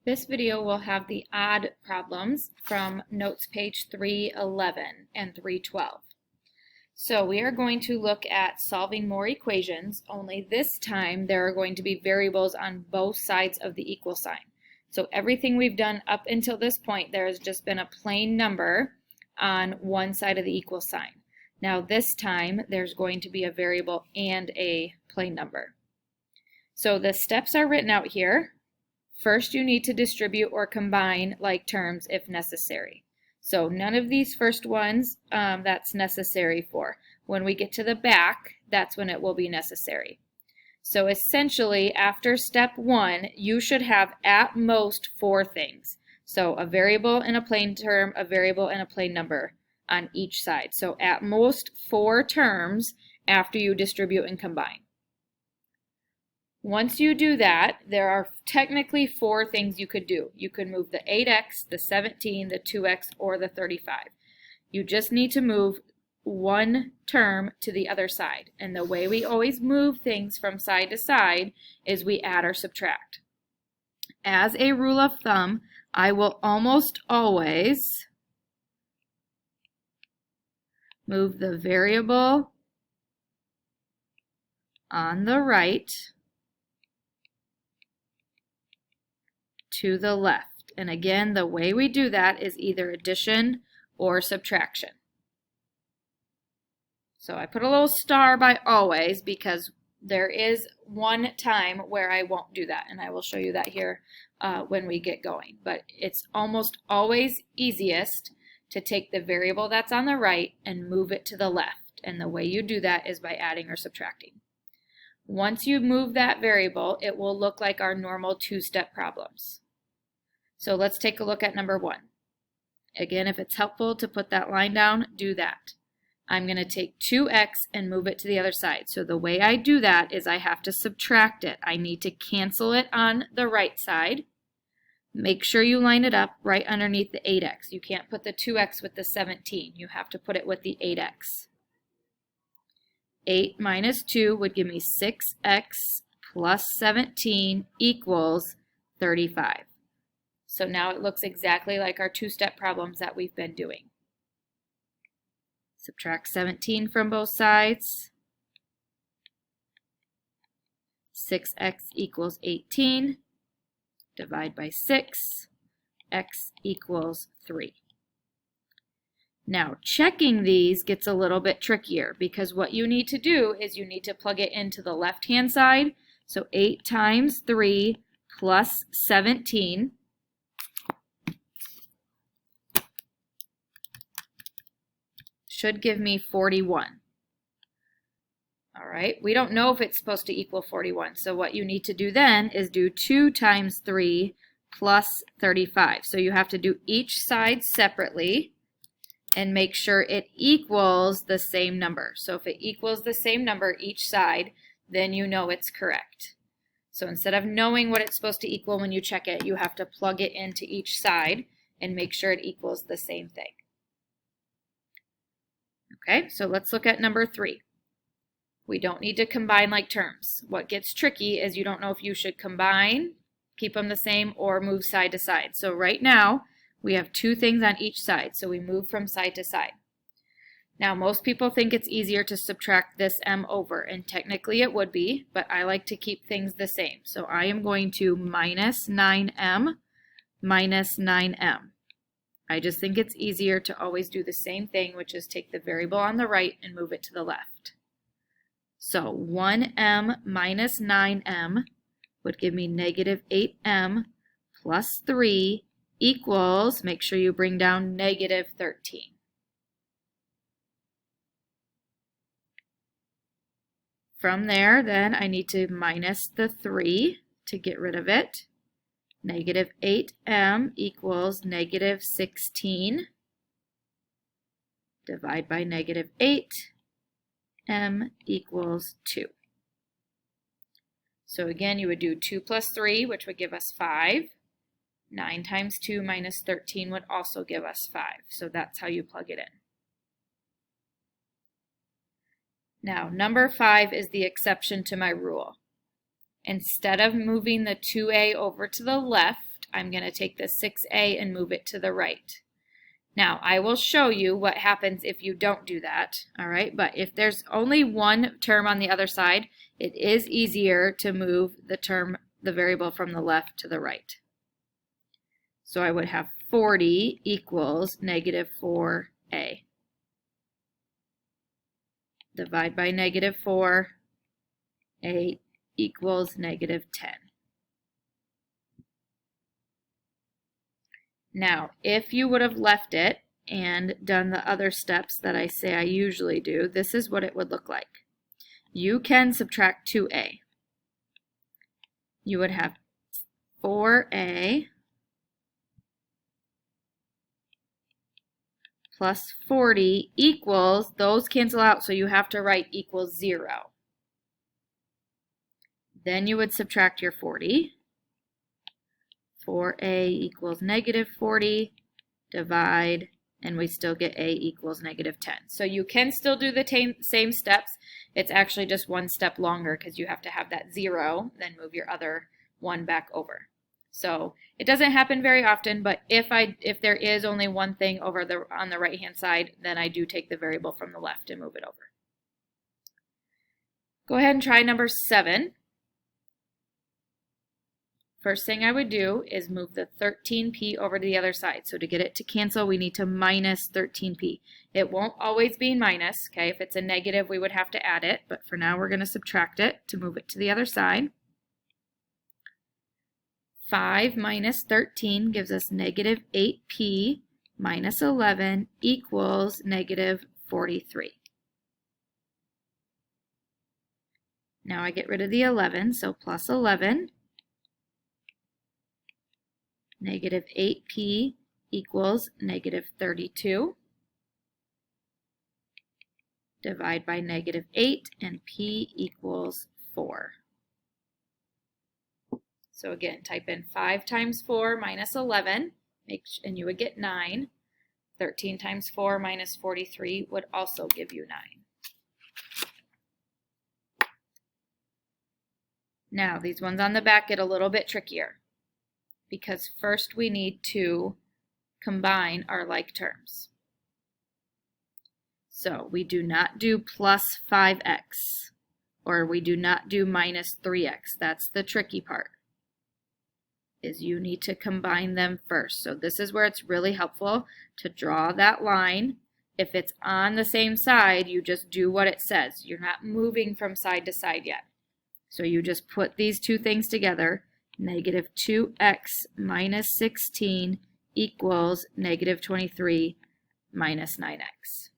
This video will have the odd problems from notes page 311 and 312. So we are going to look at solving more equations, only this time there are going to be variables on both sides of the equal sign. So everything we've done up until this point, there has just been a plain number on one side of the equal sign. Now this time there's going to be a variable and a plain number. So the steps are written out here. First, you need to distribute or combine like terms if necessary. So none of these first ones that's necessary for. When we get to the back, that's when it will be necessary. So essentially, after step 1, you should have at most 4 things. So a variable and a plain term, a variable and a plain number on each side. So at most 4 terms after you distribute and combine. Once you do that, there are technically 4 things you could do. You could move the 8x, the 17, the 2x, or the 35. You just need to move one term to the other side. And the way we always move things from side to side is we add or subtract. As a rule of thumb, I will almost always move the variable on the right to the left. And again, the way we do that is either addition or subtraction. So I put a little star by always because there is one time where I won't do that, and I will show you that here when we get going. But it's almost always easiest to take the variable that's on the right and move it to the left. And the way you do that is by adding or subtracting. Once you move that variable, it will look like our normal 2-step problems. So let's take a look at number 1. Again, if it's helpful to put that line down, do that. I'm going to take 2x and move it to the other side. So the way I do that is I have to subtract it. I need to cancel it on the right side. Make sure you line it up right underneath the 8x. You can't put the 2x with the 17. You have to put it with the 8x. 8 minus 2 would give me 6x plus 17 equals 35. So now it looks exactly like our 2-step problems that we've been doing. Subtract 17 from both sides. 6x equals 18. Divide by 6. X equals 3. Now, checking these gets a little bit trickier because what you need to do is you need to plug it into the left-hand side. So 8 times 3 plus 17 should give me 41. All right, we don't know if it's supposed to equal 41. So what you need to do then is do 2 times 3 plus 35. So you have to do each side separately and make sure it equals the same number. So if it equals the same number each side, then you know it's correct. So instead of knowing what it's supposed to equal when you check it, you have to plug it into each side and make sure it equals the same thing. Okay, so let's look at number 3. We don't need to combine like terms. What gets tricky is you don't know if you should combine, keep them the same, or move side to side. So right now, we have 2 things on each side, so we move from side to side. Now, most people think it's easier to subtract this m over, and technically it would be, but I like to keep things the same. So I am going to minus 9m minus 9m. I just think it's easier to always do the same thing, which is take the variable on the right and move it to the left. So 1m minus 9m would give me negative 8m plus 3 equals, make sure you bring down negative 13. From there, then I need to minus the 3 to get rid of it. Negative 8m equals negative 16. Divide by negative 8. M equals 2. So again, you would do 2 plus 3, which would give us 5. 9 times 2 minus 13 would also give us 5. So that's how you plug it in. Now, number 5 is the exception to my rule. Instead of moving the 2a over to the left, I'm going to take the 6a and move it to the right. Now, I will show you what happens if you don't do that, all right? But if there's only one term on the other side, it is easier to move the variable from the left to the right. So I would have 40 equals negative 4a. Divide by negative 4, a equals negative 10. Now, if you would have left it and done the other steps that I say I usually do, this is what it would look like. You can subtract 2a. You would have 4a plus 40 equals, those cancel out, so you have to write equals 0. Then you would subtract your 40. 4a equals negative 40, divide, and we still get a equals negative 10. So you can still do the same steps. It's actually just one step longer because you have to have that 0, then move your other one back over. So it doesn't happen very often, but if there is only one thing over on the right-hand side, then I do take the variable from the left and move it over. Go ahead and try number 7. First thing I would do is move the 13p over to the other side. So to get it to cancel, we need to minus 13p. It won't always be minus, okay? If it's a negative, we would have to add it, but for now we're going to subtract it to move it to the other side. 5 minus 13 gives us negative 8p minus 11 equals negative 43. Now I get rid of the 11, so plus 11. Negative 8p equals negative 32. Divide by negative 8, and p equals 4. So again, type in 5 times 4 minus 11, and you would get 9. 13 times 4 minus 43 would also give you 9. Now, these ones on the back get a little bit trickier, because first we need to combine our like terms. So we do not do plus 5x, or we do not do minus 3x. That's the tricky part, is you need to combine them first. So this is where it's really helpful to draw that line. If it's on the same side, you just do what it says. You're not moving from side to side yet. So you just put these two things together. Negative 2x minus 16 equals negative 23 minus 9x.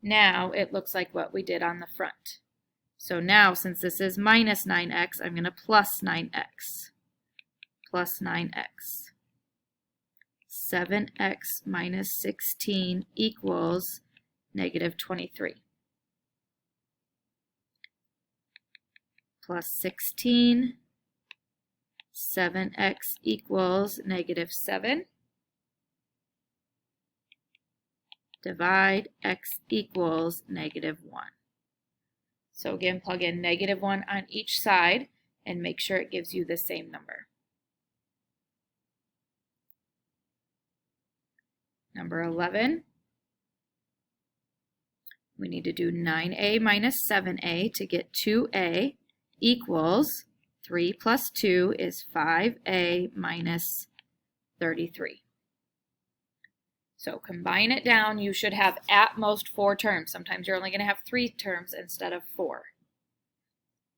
Now it looks like what we did on the front. So now, since this is minus 9x, I'm going to plus 9x. Plus 9x. 7x minus 16 equals negative 23. Plus 16, 7x equals negative 7. Divide, x equals negative 1. So again, plug in negative 1 on each side and make sure it gives you the same number. Number 11, we need to do 9a minus 7a to get 2a equals 3 plus 2 is 5a minus 33. So combine it down. You should have at most 4 terms. Sometimes you're only going to have 3 terms instead of 4.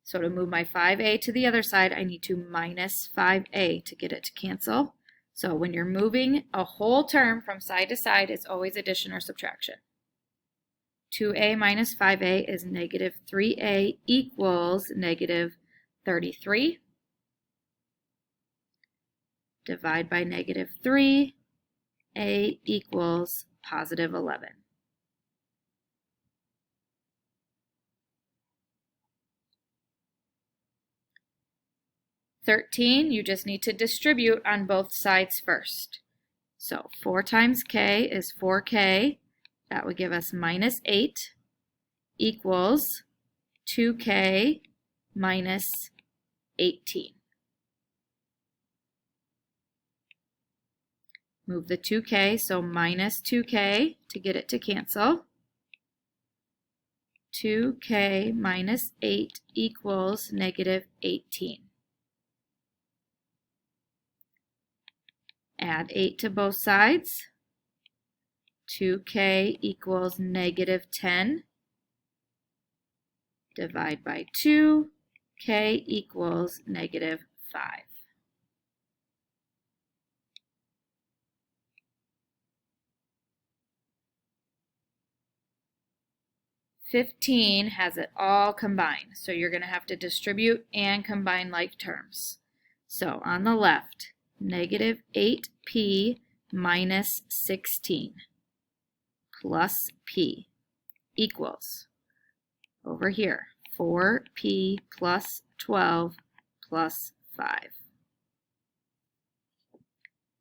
So to move my 5a to the other side, I need to minus 5a to get it to cancel. So when you're moving a whole term from side to side, it's always addition or subtraction. 2a minus 5a is negative 3a equals negative 33. Divide by negative 3, a equals positive 11. You just need to distribute on both sides first. So 4 times k is 4k. That would give us minus 8 equals 2k minus 18. Move the 2k, so minus 2k to get it to cancel. 2k minus 8 equals negative 18. Add 8 to both sides. 2k equals negative 10. Divide by 2. K equals negative 5. 15 has it all combined, so you're going to have to distribute and combine like terms. So on the left, negative 8p minus 16 plus p equals, over here, 4p plus 12 plus 5.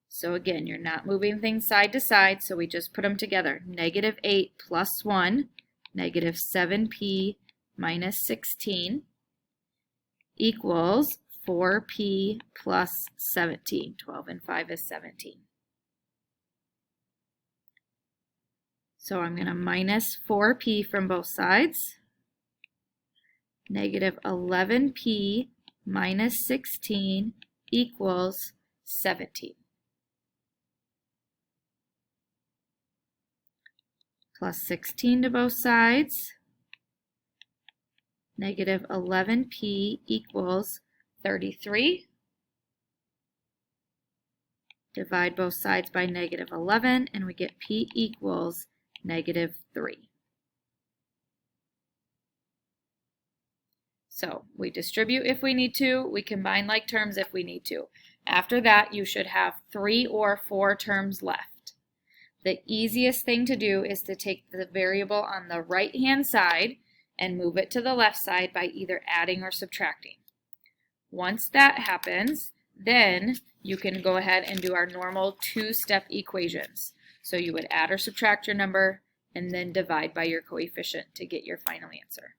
So again, you're not moving things side to side, so we just put them together. Negative 8 plus 1, negative 7p minus 16 equals 4p plus 17. 12 and 5 is 17. So I'm going to minus 4p from both sides. Negative 11p minus 16 equals 17. Plus 16 to both sides. Negative 11p equals 33. Divide both sides by negative 11 and we get p equals negative 3. So we distribute if we need to, we combine like terms if we need to. After that, you should have 3 or 4 terms left. The easiest thing to do is to take the variable on the right-hand side and move it to the left side by either adding or subtracting. Once that happens, then you can go ahead and do our normal two-step equations. So you would add or subtract your number and then divide by your coefficient to get your final answer.